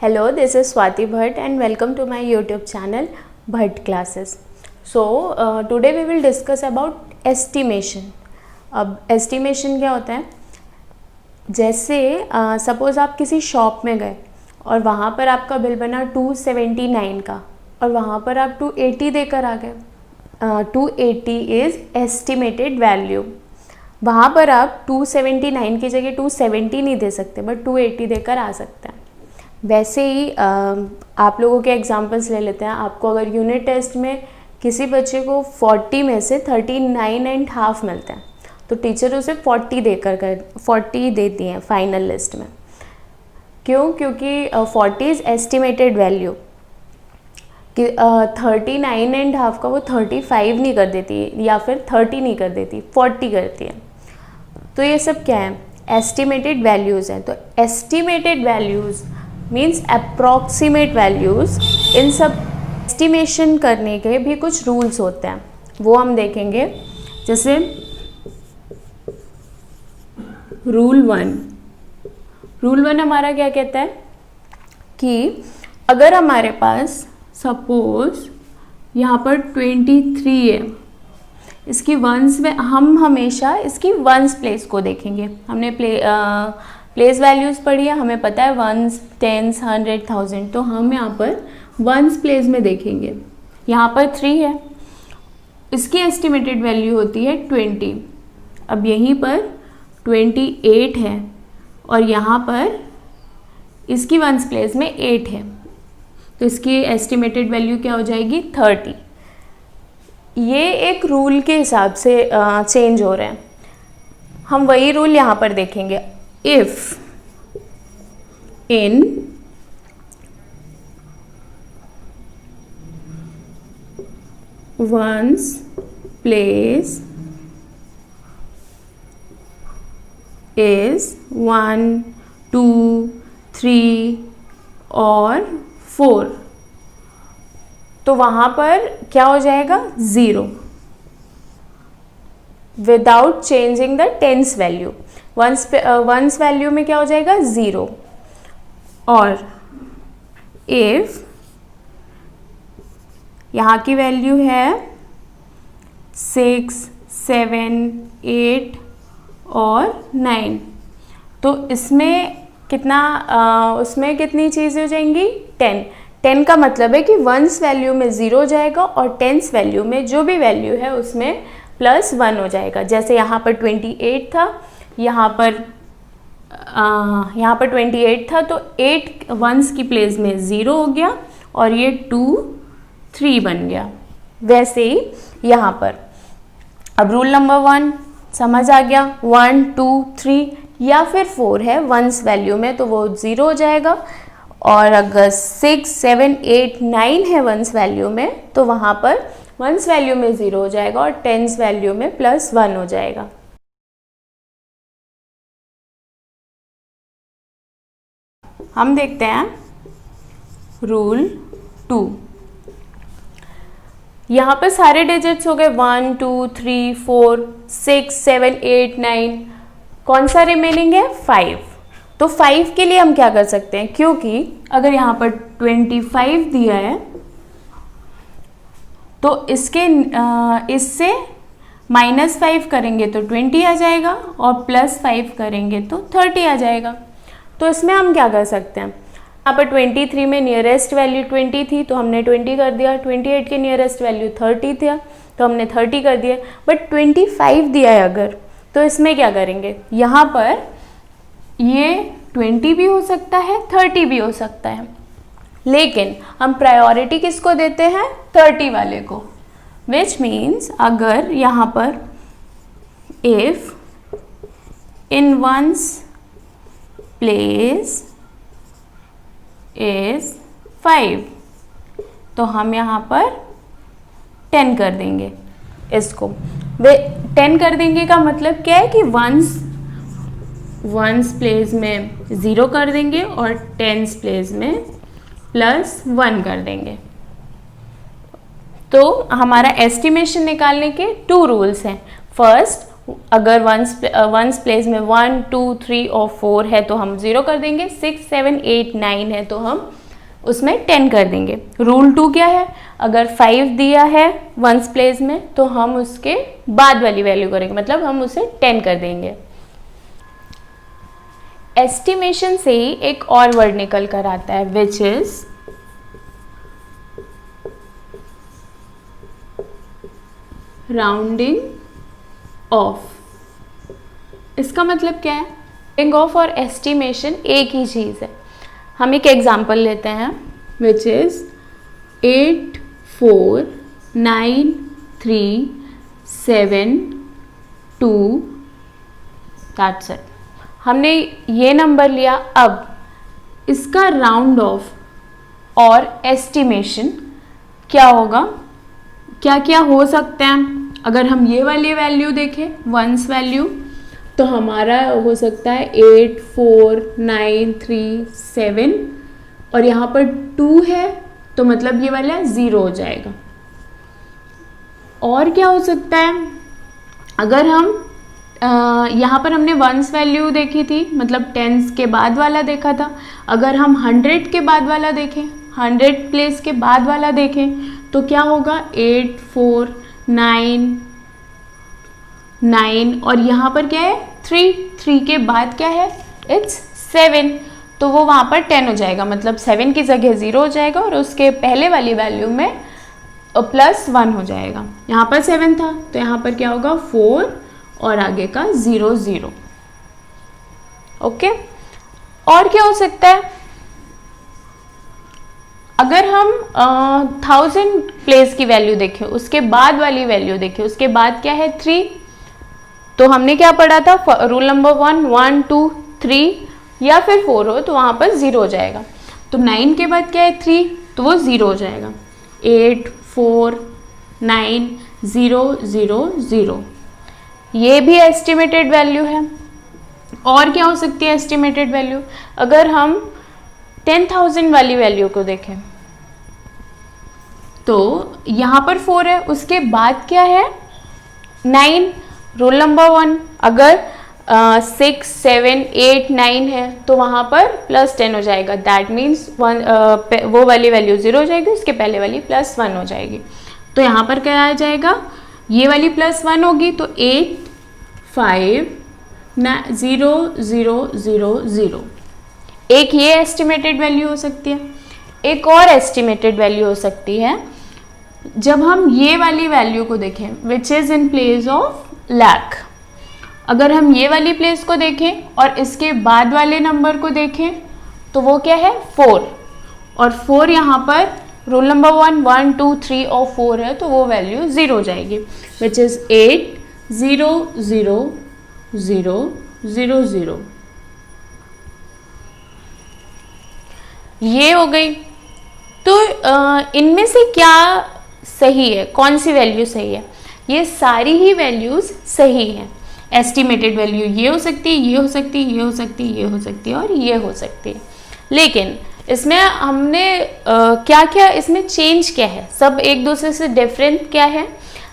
Hello, this is Swati Bhatt and welcome to my YouTube channel Bhatt Classes. So today we will discuss about estimation. अब estimation क्या होता है? जैसे suppose आप किसी shop में गए और वहाँ पर आपका बिल बना 279 का और वहाँ पर आप 280 देकर आ गए. 280 इज़ एस्टिमेटेड वैल्यू. वहाँ पर आप 279 की जगह 270 नहीं दे सकते बट 280 देकर आ सकते हैं. वैसे ही आप लोगों के एग्जांपल्स ले लेते हैं. आपको अगर यूनिट टेस्ट में किसी बच्चे को 40 में से 39.5 मिलते हैं तो टीचर उसे 40 देती हैं फाइनल लिस्ट में. क्यों? क्योंकि 40 इज़ एस्टिमेटेड वैल्यू. कि 39.5 का वो 35 नहीं कर देती या फिर 30 नहीं कर देती, 40 करती है. तो ये सब क्या है? एस्टिमेटेड वैल्यूज़ हैं. तो estimated values means approximate values. इन सब एस्टिमेशन करने के भी कुछ रूल्स होते हैं, वो हम देखेंगे. जैसे रूल वन हमारा क्या कहता है कि अगर हमारे पास सपोज यहाँ पर 23 है, इसकी वंस में हम हमेशा इसकी वंस प्लेस को देखेंगे. हमने प्लेस वैल्यूज़ पढ़ी है, हमें पता है वंस, टेंस, 100, 1000. तो हम यहाँ पर वंस प्लेस में देखेंगे. यहाँ पर 3 है, इसकी एस्टिमेटेड वैल्यू होती है 20. अब यहीं पर 28 है और यहाँ पर इसकी वंस प्लेस में 8 है, तो इसकी एस्टिमेटेड वैल्यू क्या हो जाएगी? 30. ये एक रूल के हिसाब से चेंज हो रहे हैं. हम वही रूल यहाँ पर देखेंगे. If in ones place is 1, 2, 3 और 4, तो वहाँ पर क्या हो जाएगा? 0 without changing the tens value. Ones value में क्या हो जाएगा? 0. और इफ यहाँ की वैल्यू है 6, 7, 8 और 9, तो इसमें उसमें कितनी चीज़ें हो जाएंगी? 10. 10 का मतलब है कि वंस वैल्यू में 0 जाएगा और टेंस वैल्यू में जो भी वैल्यू है उसमें +1 हो जाएगा. जैसे यहाँ पर 28 था, यहाँ पर 28 था, तो 8 वंस की प्लेस में 0 हो गया और ये 2, 3 बन गया. वैसे ही यहाँ पर अब रूल नंबर 1 समझ आ गया. 1, 2, 3 या फिर 4 है वंस वैल्यू में तो वो 0 हो जाएगा. और अगर 6, 7, 8, 9 है वंस वैल्यू में तो वहाँ पर वंस वैल्यू में 0 हो जाएगा और टेंस वैल्यू में +1 हो जाएगा. हम देखते हैं रूल 2. यहाँ पर सारे डिजिट्स हो गए 1, 2, 3, 4, 6, 7, 8, 9. कौन सा रिमेनिंग है? 5. तो 5 के लिए हम क्या कर सकते हैं? क्योंकि अगर यहाँ पर 25 दिया है तो इससे -5 करेंगे तो 20 आ जाएगा और +5 करेंगे तो 30 आ जाएगा. तो इसमें हम क्या कर सकते हैं? यहाँ पर 23 में नियरेस्ट वैल्यू 20 थी तो हमने 20 कर दिया. 28 के नियरेस्ट वैल्यू 30 था तो हमने 30 कर दिया. बट 25 दिया है अगर, तो इसमें क्या करेंगे? यहाँ पर ये 20 भी हो सकता है, 30 भी हो सकता है, लेकिन हम प्रायोरिटी किसको देते हैं? 30 वाले को. विच मीन्स अगर यहाँ पर if in ones place is 5 तो हम यहाँ पर 10 कर देंगे. इसको 10 कर देंगे का मतलब क्या है कि वंस प्लेस में 0 कर देंगे और टेंस प्लेस में +1 कर देंगे. तो हमारा एस्टिमेशन निकालने के 2 रूल्स हैं. फर्स्ट, अगर वंस प्लेस में 1 2 3 और 4 है तो हम 0 कर देंगे, 6 7 8 9 है तो हम उसमें 10 कर देंगे। रूल 2 क्या है, अगर 5 दिया है वंस प्लेस में तो हम उसके बाद वाली वैल्यू करेंगे, मतलब हम उसे 10 कर देंगे। एस्टिमेशन से ही एक और वर्ड निकल कर आता है विच इज राउंडिंग ऑफ। इसका मतलब क्या है, राउंडिंग ऑफ और एस्टिमेशन एक ही चीज़ है। हम एक एग्जाम्पल लेते हैं विच इज 8 4 9 3 7 2, दैट्स इट। हमने ये नंबर लिया। अब इसका राउंड ऑफ और एस्टिमेशन क्या होगा, क्या क्या हो सकते हैं। अगर हम ये वाली वैल्यू देखें वंस वैल्यू, तो हमारा हो सकता है 8 4 9 3 7 और यहाँ पर 2 है तो मतलब ये वाला 0 हो जाएगा। और क्या हो सकता है, अगर हम यहाँ पर हमने वंस वैल्यू देखी थी, मतलब टेंस के बाद वाला देखा था। अगर हम 100 के बाद वाला देखें, 100 प्लेस के बाद वाला देखें तो क्या होगा, 8 4 9 9 और यहाँ पर क्या है 3 के बाद क्या है, इट्स 7, तो वो वहाँ पर 10 हो जाएगा, मतलब 7 की जगह 0 हो जाएगा और उसके पहले वाली वैल्यू में +1 हो जाएगा। यहाँ पर 7 था तो यहाँ पर क्या होगा 4 और आगे का 0 0। ओके, और क्या हो सकता है, अगर हम 1000 प्लेस की वैल्यू देखें, उसके बाद वाली वैल्यू देखें, उसके बाद क्या है 3, तो हमने क्या पढ़ा था, रूल नंबर 1 1 2 3 या फिर 4 हो तो वहाँ पर 0 हो जाएगा। तो 9 के बाद क्या है 3, तो वो 0 हो जाएगा। 8 4 9 0 0 0, ये भी एस्टिमेटेड वैल्यू है। और क्या हो सकती है एस्टिमेटेड वैल्यू, अगर हम 10,000 वाली वैल्यू को देखें तो यहाँ पर 4 है, उसके बाद क्या है 9, रूल नंबर 1। अगर 6 7 8 9 है तो वहाँ पर +10 हो जाएगा, दैट मीन्स वो वाली वैल्यू 0 हो जाएगी, उसके पहले वाली +1 हो जाएगी। तो यहाँ पर क्या आ जाएगा, ये वाली +1 होगी तो 8 5 0 0 0 0। एक ये एस्टिमेटेड वैल्यू हो सकती है। एक और एस्टिमेटेड वैल्यू हो सकती है जब हम ये वाली वैल्यू को देखें which is in place of lakh. अगर हम ये वाली प्लेस को देखें और इसके बाद वाले नंबर को देखें तो वो क्या है 4, और 4 यहाँ पर रूल नंबर 1 1 2 3 और 4 है तो वो वैल्यू 0 हो जाएगी, विच इज़ 8 0 0 0 0 0। ये हो गई। तो इनमें से क्या सही है, कौन सी वैल्यू सही है, ये सारी ही वैल्यूज़ सही हैं। एस्टिमेटेड वैल्यू ये हो सकती है, ये हो सकती है, ये हो सकती है, ये हो सकती है और ये हो सकती है। लेकिन इसमें हमने क्या क्या, इसमें चेंज क्या है, सब एक दूसरे से डिफरेंट क्या है,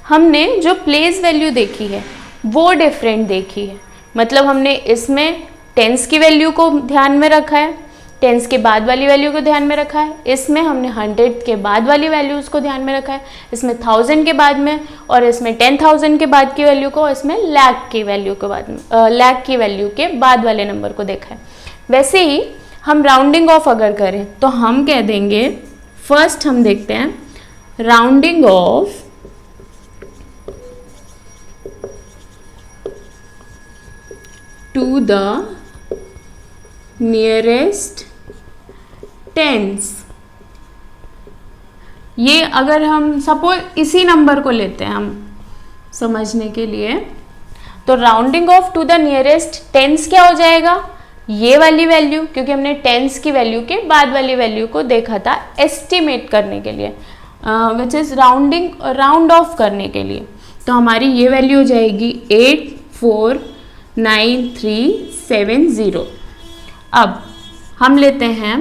हमने जो प्लेस वैल्यू देखी है वो डिफरेंट देखी है। मतलब हमने इसमें टेंस की वैल्यू को ध्यान में रखा है, टेंस के बाद वाली वैल्यू को ध्यान में रखा है, इसमें हमने 100 के बाद वाली वैल्यूज़ को ध्यान में रखा है, इसमें 1000 के बाद में, और इसमें 10,000 के बाद की वैल्यू को, इसमें लाख की वैल्यू के बाद में, लाख की वैल्यू के बाद वाले नंबर को देखा है। वैसे ही हम राउंडिंग ऑफ अगर करें तो हम कह देंगे, फर्स्ट हम देखते हैं rounding off to the nearest tens. ये अगर हम सपोज इसी नंबर को लेते हैं हम समझने के लिए, तो rounding off to the nearest tens क्या हो जाएगा, ये वाली वैल्यू, क्योंकि हमने टेंस की वैल्यू के बाद वाली वैल्यू को देखा था एस्टिमेट करने के लिए, विच इज राउंड ऑफ करने के लिए। तो हमारी ये वैल्यू हो जाएगी 8 4 9 3 7 0। अब हम लेते हैं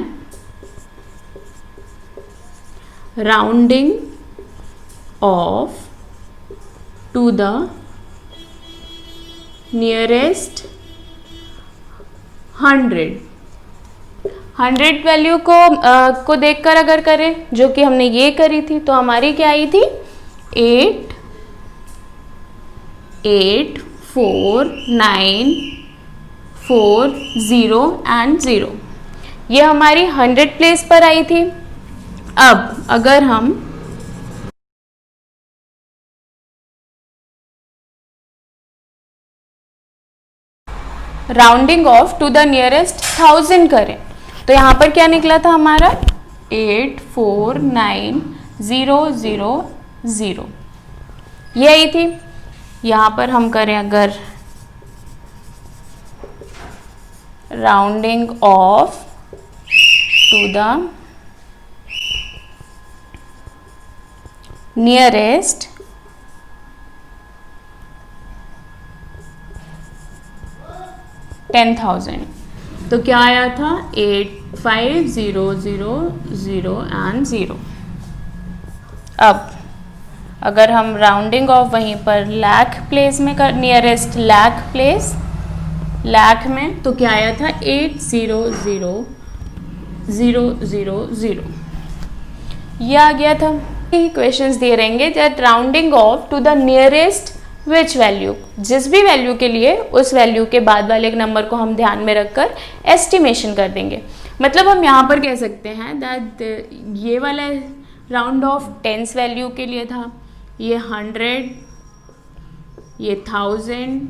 rounding off to the nearest 100 value को देखकर अगर करें, जो कि हमने ये करी थी, तो हमारी क्या आई थी 8 8 4 9 4 0 एंड 0। ये हमारी 100 प्लेस पर आई थी। अब अगर हम rounding off to the nearest 1000 करें, तो यहाँ पर क्या निकला था हमारा 8 4 9 0 0 0, ये आई थी। यहाँ पर हम करें अगर rounding off to the nearest 10,000, तो क्या आया था 8 5 0 0 0 एंड 0। अब अगर हम राउंडिंग ऑफ वहीं पर लाख प्लेस में कर, नियरेस्ट लाख प्लेस लाख में, तो क्या आया था 8 0 0 0 0 0, ये आ गया था। क्वेश्चंस दिए रहेंगे that rounding off to the nearest which value, जिस भी वैल्यू के लिए उस वैल्यू के बाद वाले नंबर को हम ध्यान में रखकर एस्टिमेशन कर देंगे। मतलब हम यहाँ पर कह सकते हैं दैट ये वाला राउंड ऑफ टेंस वैल्यू के लिए था, ये 100, ये 1000,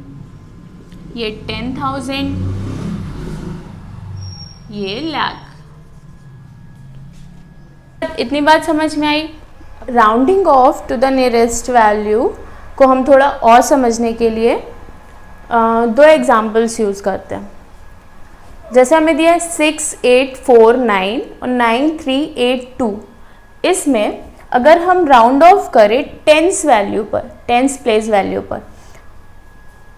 ये 10,000, ये लाख। इतनी बात समझ में आई। Rounding off to the nearest value को हम थोड़ा और समझने के लिए दो एग्जाम्पल्स यूज़ करते हैं। जैसे हमें दिया है 6 8 4 9 और 9 3 8 2, इसमें अगर हम राउंड ऑफ करें टेंस वैल्यू पर, टेंस प्लेस वैल्यू पर,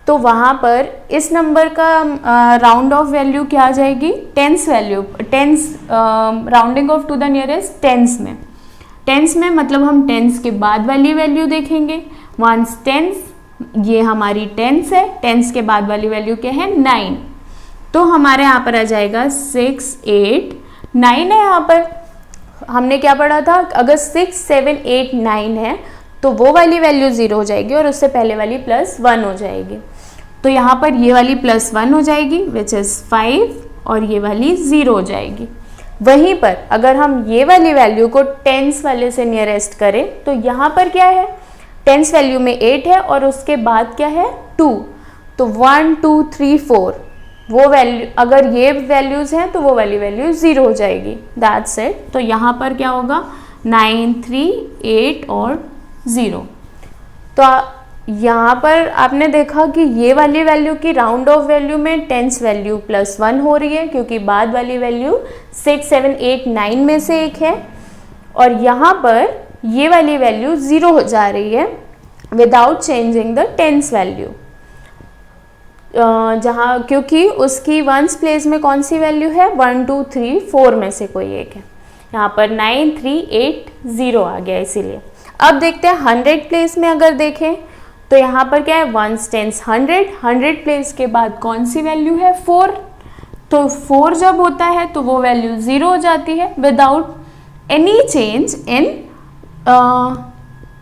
तो वहाँ पर इस नंबर का राउंड ऑफ वैल्यू क्या आ जाएगी, tens value, tens rounding off to the nearest tens में। टेंस में मतलब हम टेंस के बाद वाली वैल्यू देखेंगे। वंस टेंस, ये हमारी टेंस है, टेंस के बाद वाली वैल्यू क्या है 9, तो हमारे यहाँ पर आ जाएगा 6 8 9 है। यहाँ पर हमने क्या पढ़ा था, अगर 6 7 8 9 है तो वो वाली वैल्यू 0 हो जाएगी और उससे पहले वाली +1 हो जाएगी। तो यहाँ पर ये वाली +1 हो जाएगी विच इज़ 5 और ये वाली 0 हो जाएगी। वहीं पर अगर हम ये वाली वैल्यू को टेंस वाले से नियरेस्ट करें, तो यहाँ पर क्या है, टेंस वैल्यू में 8 है और उसके बाद क्या है 2, तो 1 2 3 4, वो वैल्यू अगर ये वैल्यूज़ हैं तो वो वाली वैल्यू 0 हो जाएगी। That's it. तो यहाँ पर क्या होगा 9 3 8 और 0। तो यहाँ पर आपने देखा कि ये वाली वैल्यू की राउंड ऑफ वैल्यू में टेंस वैल्यू +1 हो रही है, क्योंकि बाद वाली वैल्यू 6 7 8 9 में से एक है, और यहाँ पर ये वाली वैल्यू 0 हो जा रही है without changing the tens value. जहाँ क्योंकि उसकी वंस प्लेस में कौन सी वैल्यू है 1 2 3 4 में से कोई एक है। यहाँ पर 9 3 8 0 आ गया इसीलिए। अब देखते हैं 100 प्लेस में अगर देखें तो यहाँ पर क्या है वंस टेंस 100 प्लेस के बाद कौन सी वैल्यू है 4, तो 4 जब होता है तो वो वैल्यू 0 हो जाती है without any change in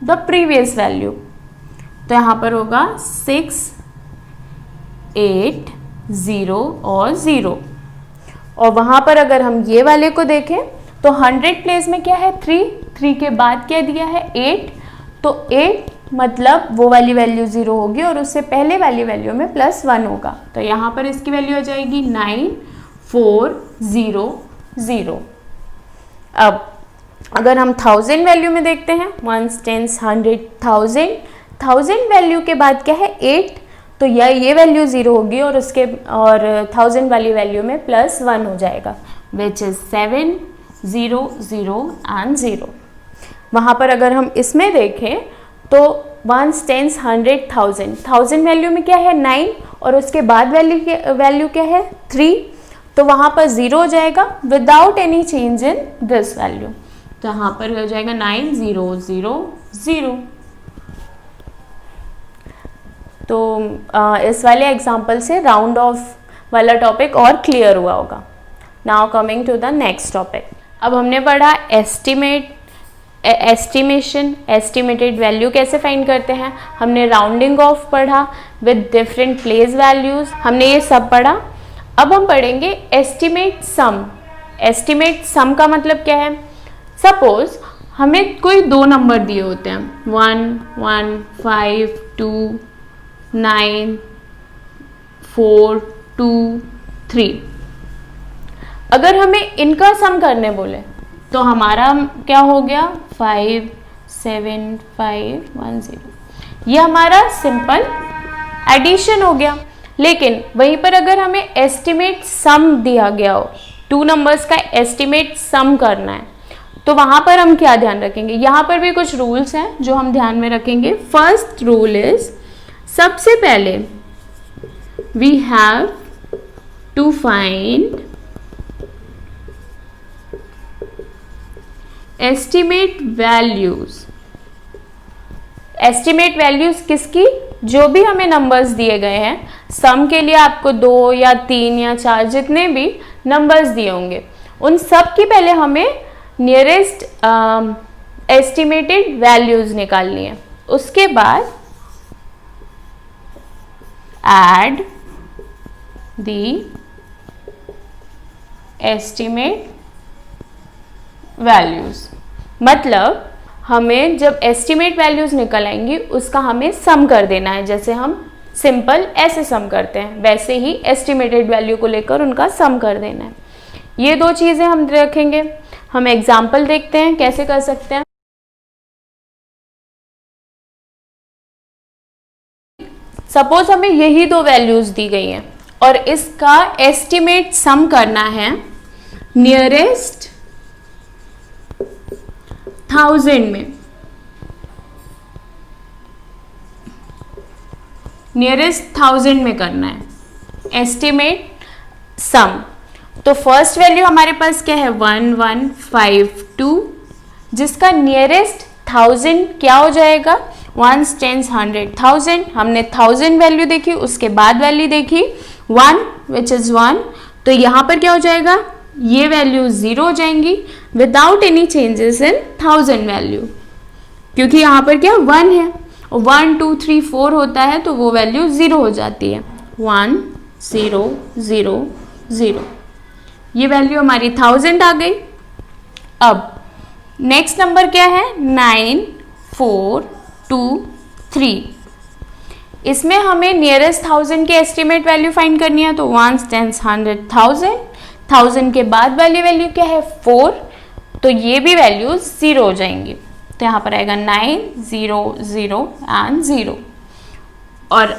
the previous value. तो यहाँ पर होगा 6 8 0 और 0, और वहाँ पर अगर हम ये वाले को देखें तो 100 प्लेस में क्या है 3 के बाद क्या दिया है 8, तो 8 मतलब वो वाली वैल्यू 0 होगी और उससे पहले वाली वैल्यू में +1 होगा। तो यहाँ पर इसकी वैल्यू आ जाएगी 9 4 0 0। अब अगर हम 1000 वैल्यू में देखते हैं, वंस टेंस 100 1000 वैल्यू के बाद क्या है 8, तो ये वैल्यू 0 होगी और 1000 वाली वैल्यू में +1 हो जाएगा विच इज़ 7 0 0 एंड 0। वहाँ पर अगर हम इसमें देखें तो वंस टेंस 100 1000 वैल्यू में क्या है 9 और उसके बाद वैल्यू क्या है 3, तो वहाँ पर 0 हो जाएगा without any change in this value. तो यहाँ पर हो जाएगा 9 0 0 0। तो इस वाले एग्जाम्पल से राउंड ऑफ वाला टॉपिक और क्लियर हुआ होगा। Now coming to the next topic. अब हमने पढ़ा एस्टिमेशन, एस्टिमेटेड वैल्यू कैसे फाइंड करते हैं, हमने राउंडिंग ऑफ पढ़ा विद डिफरेंट प्लेस वैल्यूज, हमने ये सब पढ़ा। अब हम पढ़ेंगे एस्टिमेट सम। एस्टिमेट सम का मतलब क्या है? सपोज हमें कोई दो नंबर दिए होते हैं 1 1 5 2 9 4 2 3। अगर हमें इनका सम करने बोले तो हमारा क्या हो गया 5 7 5 1 0, ये हमारा सिंपल एडिशन हो गया। लेकिन वहीं पर अगर हमें एस्टिमेट सम दिया गया हो, टू नंबर्स का एस्टिमेट सम करना है, तो वहां पर हम क्या ध्यान रखेंगे? यहाँ पर भी कुछ रूल्स हैं जो हम ध्यान में रखेंगे। फर्स्ट रूल इज, सबसे पहले we have to find estimate values. Estimate values किसकी? जो भी हमें नंबर्स दिए गए हैं, सम के लिए आपको 2 या 3 या 4 जितने भी नंबर्स दिए होंगे, उन सब की पहले हमें नियरेस्ट एस्टिमेटेड वैल्यूज निकालनी है। उसके बाद ऐड द एस्टिमेट वैल्यूज। मतलब हमें जब एस्टिमेट वैल्यूज निकल आएंगी उसका हमें सम कर देना है। जैसे हम सिंपल ऐसे सम करते हैं, वैसे ही एस्टिमेटेड वैल्यू को लेकर उनका सम कर देना है। ये दो चीजें हम रखेंगे। हम एग्जाम्पल देखते हैं कैसे कर सकते हैं। सपोज हमें यही दो वैल्यूज दी गई हैं और इसका एस्टिमेट सम करना है नियरेस्ट 1000 में। नियरेस्ट 1000 में करना है एस्टिमेट सम। तो फर्स्ट वैल्यू हमारे पास क्या है 1152, जिसका नियरेस्ट 1000 क्या हो जाएगा 1 10 100 1000। हमने 1000 वैल्यू देखी, उसके बाद वैल्यू देखी 1 विच इज 1, तो यहाँ पर क्या हो जाएगा, ये वैल्यू 0 हो जाएंगी without any changes in 1000 value, क्योंकि यहाँ पर क्या 1 है, 1 2 3 4 होता है तो वो वैल्यू 0 हो जाती है। 1 0 0 0, ये वैल्यू हमारी 1000 आ गई। अब नेक्स्ट नंबर क्या है 9 4 2 3। इसमें हमें नियरेस्ट 1000 की एस्टिमेट वैल्यू फाइंड करनी है, तो 1 10 100 1000। 1000 के बाद वाली वैल्यू क्या है 4, तो ये भी वैल्यूज 0 हो जाएंगी। तो यहाँ पर आएगा 9 0 0 एंड 0। और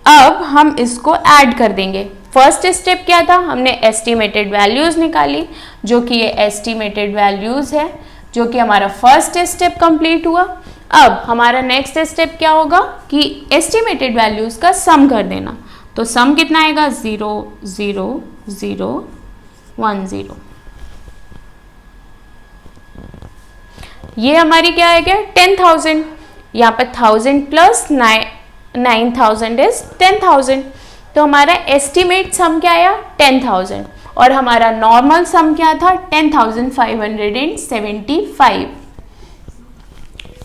अब हम इसको ऐड कर देंगे। फर्स्ट स्टेप क्या था, हमने एस्टिमेटेड वैल्यूज निकाली, जो कि ये एस्टिमेटेड वैल्यूज है, जो कि हमारा फर्स्ट स्टेप कंप्लीट हुआ। अब हमारा नेक्स्ट स्टेप क्या होगा कि एस्टिमेटेड वैल्यूज का सम कर देना। तो सम कितना आएगा 0 0 0 1 0। ये हमारी क्या आएगा 10,000। यहाँ पर 1000 प्लस 9000 इज 10,000। तो हमारा एस्टिमेट सम क्या आया 10,000 और हमारा नॉर्मल सम क्या था 10,575।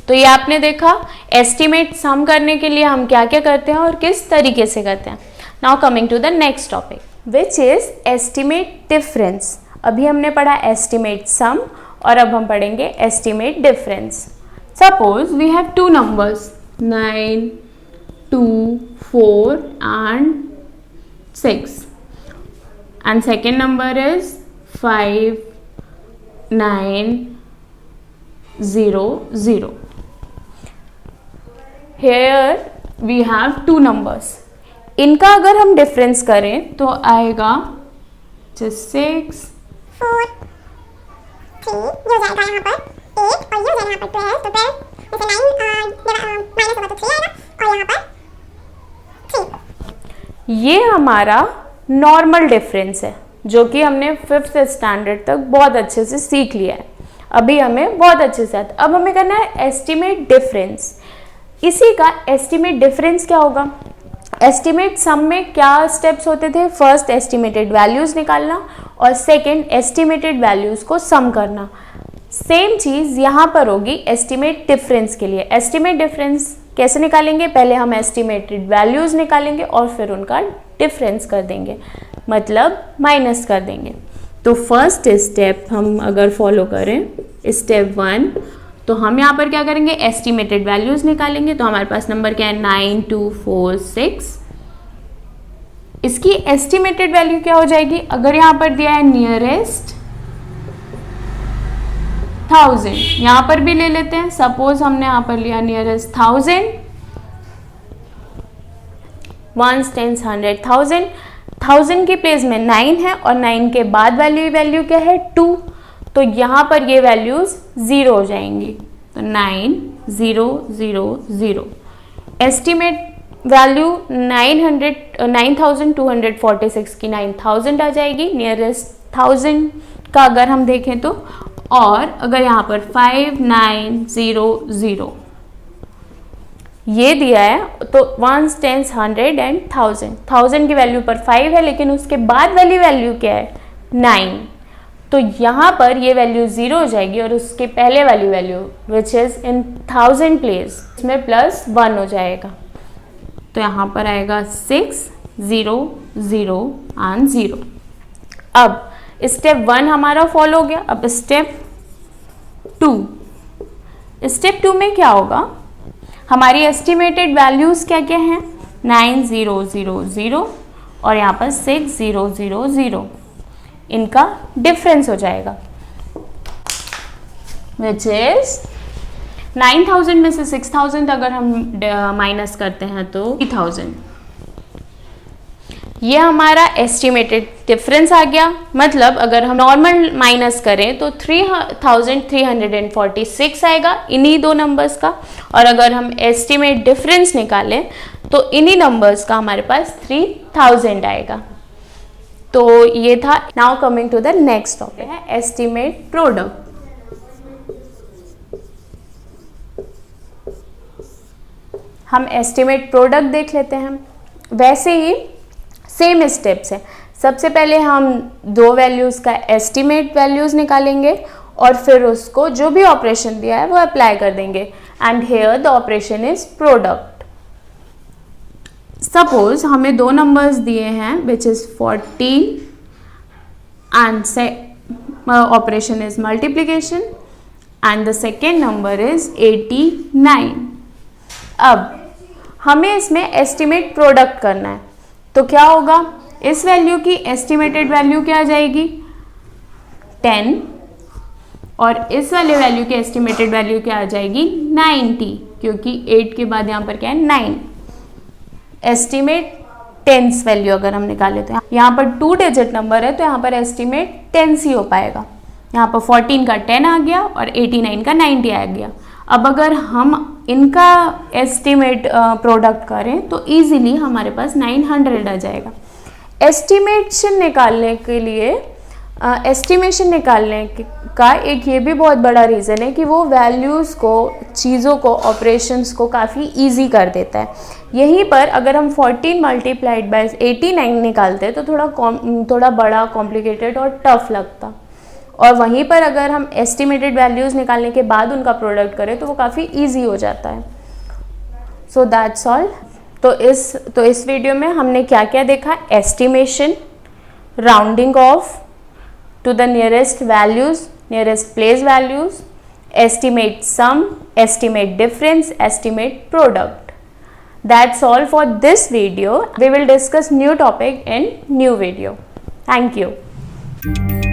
तो ये आपने देखा एस्टिमेट सम करने के लिए हम क्या क्या करते हैं और किस तरीके से करते हैं। Now coming to the next topic which is estimate difference. अभी हमने पढ़ा एस्टिमेट सम और अब हम पढ़ेंगे estimate difference. Suppose we have two numbers 9 2 4 and 6 and second number is 5 9 0 0. Here we have two numbers. इनका अगर हम डिफरेंस करें तो आएगा 6 4 3 ये हो जाएगा यहाँ पर 8 और ये हो जाएगा यहाँ पर 12, तो 12 में से 9 माइनस होगा तो 3 आएगा और यहाँ पर 3। ये हमारा नॉर्मल डिफरेंस है जो कि हमने 5th स्टैंडर्ड तक बहुत अच्छे से सीख लिया है। अभी हमें बहुत अच्छे से अब हमें करना है एस्टिमेट डिफरेंस। इसी का एस्टिमेट डिफरेंस क्या होगा, एस्टिमेट सम में क्या स्टेप्स होते थे? फर्स्ट एस्टिमेटेड वैल्यूज़ निकालना और सेकेंड एस्टिमेटेड वैल्यूज़ को सम करना। सेम चीज़ यहाँ पर होगी एस्टिमेट डिफरेंस के लिए। एस्टिमेट डिफरेंस कैसे निकालेंगे? पहले हम एस्टिमेटेड वैल्यूज़ निकालेंगे और फिर उनका डिफरेंस कर देंगे, मतलब माइनस कर देंगे। तो फर्स्ट स्टेप हम अगर फॉलो करें स्टेप 1, तो हम यहाँ पर क्या करेंगे? एस्टिमेटेड वैल्यूज़ निकालेंगे। तो हमारे पास नंबर क्या है? 9246। इसकी एस्टिमेटेड वैल्यू क्या हो जाएगी? अगर यहाँ पर दिया है नियरेस्ट 1000, यहाँ पर भी ले लेते हैं। सपोज हमने यहाँ पर लिया नियरेस्ट 1000, 1 10 100 1000। 1000 की प्लेस में 9 है और 9 के बाद वैल्यू क्या है? 2। तो यहाँ पर ये वैल्यूज 0 हो जाएंगी। तो 9 0 0 0। एस्टिमेट वैल्यू 9246 की 9000 आ जाएगी नियरेस्ट 1000 का अगर हम देखें तो। और अगर यहाँ पर 5900 ये दिया है तो 1 10 100 एंड 1000 की वैल्यू पर 5 है, लेकिन उसके बाद वाली वैल्यू क्या है? 9। तो यहाँ पर ये वैल्यू 0 हो जाएगी और उसके पहले वाली value which is in 1000 place इसमें +1 हो जाएगा। तो यहाँ पर आएगा 6 0 0 एंड 0। अब स्टेप 1 हमारा फॉलो हो गया। अब स्टेप 2, स्टेप 2 में क्या होगा? हमारी एस्टिमेटेड वैल्यूज़ क्या क्या हैं? 9000 और यहाँ पर 6000। इनका डिफरेंस हो जाएगा विच इज 9000 में से 6000 अगर हम माइनस करते हैं तो 3000। ये हमारा एस्टिमेटेड डिफरेंस आ गया। मतलब अगर हम नॉर्मल माइनस करें तो 3346 आएगा इन्हीं दो नंबर्स का, और अगर हम एस्टिमेट डिफरेंस निकालें तो इन्हीं नंबर्स का हमारे पास 3000 आएगा। तो ये था। Now coming to the next topic है एस्टिमेट प्रोडक्ट। हम एस्टिमेट प्रोडक्ट देख लेते हैं। वैसे ही सेम स्टेप्स है। सबसे पहले हम दो वैल्यूज़ का एस्टिमेट वैल्यूज़ निकालेंगे और फिर उसको जो भी ऑपरेशन दिया है वो अप्लाई कर देंगे। And here the operation is product. Suppose हमें दो नंबर्स दिए हैं which is 14 and operation is multiplication and the second number is 89। अब हमें इसमें एस्टिमेट प्रोडक्ट करना है तो क्या होगा? इस वैल्यू की एस्टिमेटेड वैल्यू क्या आ जाएगी? 10 और इस वाले वैल्यू की एस्टिमेटेड वैल्यू क्या आ जाएगी? 90, क्योंकि 8 के बाद यहाँ पर क्या है? 9। एस्टिमेट टेंस वैल्यू अगर हम निकाले तो यहाँ पर 2 डिजिट नंबर है तो यहाँ पर एस्टिमेट टेंस ही हो पाएगा। यहाँ पर 14 का 10 आ गया और 89 का 90 आ गया। अब अगर हम इनका एस्टिमेट प्रोडक्ट करें तो इजीली हमारे पास 900 आ जाएगा। एस्टिमेशन निकालने के लिए एस्टिमेशन निकालने का एक ये भी बहुत बड़ा रीज़न है कि वो वैल्यूज़ को, चीज़ों को, ऑपरेशंस को काफ़ी इजी कर देता है। यहीं पर अगर हम 14 मल्टीप्लाइड बाय 89 निकालते तो थोड़ा बड़ा, कॉम्प्लिकेटेड और टफ लगता, और वहीं पर अगर हम एस्टिमेटेड वैल्यूज़ निकालने के बाद उनका प्रोडक्ट करें तो वो काफ़ी इजी हो जाता है। So that's all. तो इस वीडियो में हमने क्या क्या देखा? Estimation, rounding off to the nearest values, nearest place values, estimate sum, estimate difference, estimate product. That's all for this video. We will discuss new topic in new video. Thank you.